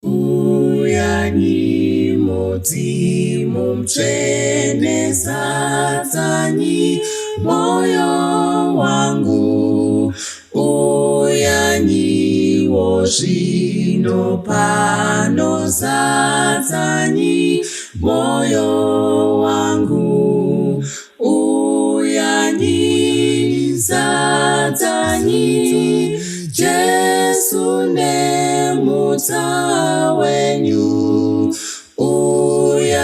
Uyani mudzimu mtsvene sadzanyi moyo wangu. Uyaniwo zvino pano sadzanyi moyo wangu. Uyani sadzanyi Jesu nemutsa wenyu. Uyaniwo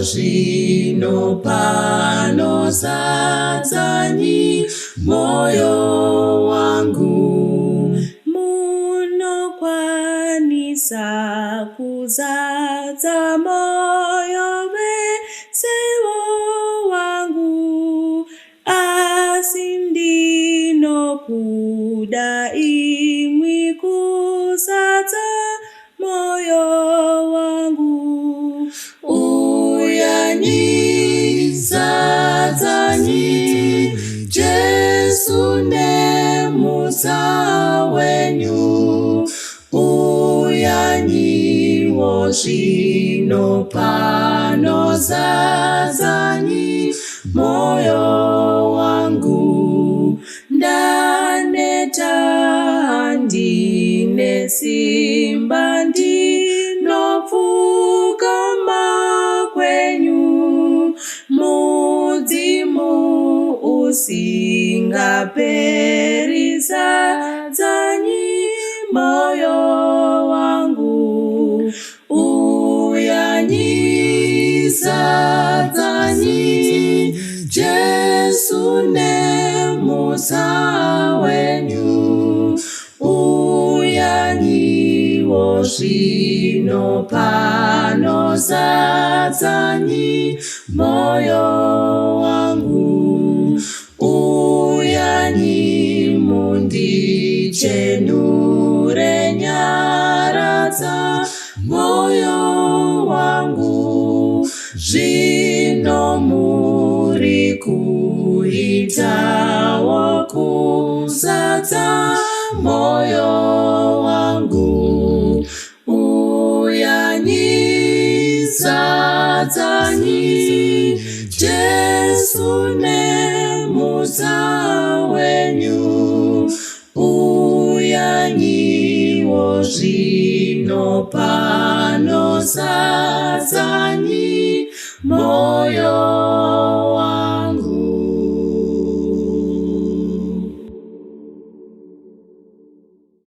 zvino pano sadzanyi moyo wangu. Munokwanisa kuzadza moyo wese wangu, asi ndinokuda imwi kuzadza moyo wangu. Uyani sadzanyi Jesu nemutsa wenyu. Uyaniwo zvino pano sadzanyi moyo wangu. Ndaneta handine simba ndinopfugama kwenyu. Mudzimu usingaperi sadzanyi moyo wangu. Uyani sadzanyi Jesu nemutsa wenyu. Uyaniwo zvino pano sadzanyi moyo wangu. Uyani mundichenure nyara dzamoyo wangu. Zvino muri kuitawo kuzadza moyo wangu. Uyani sadzanyi Jesu nemutsa wenyu. Uyaniwo zvino pano sadzanyi moyo wangu.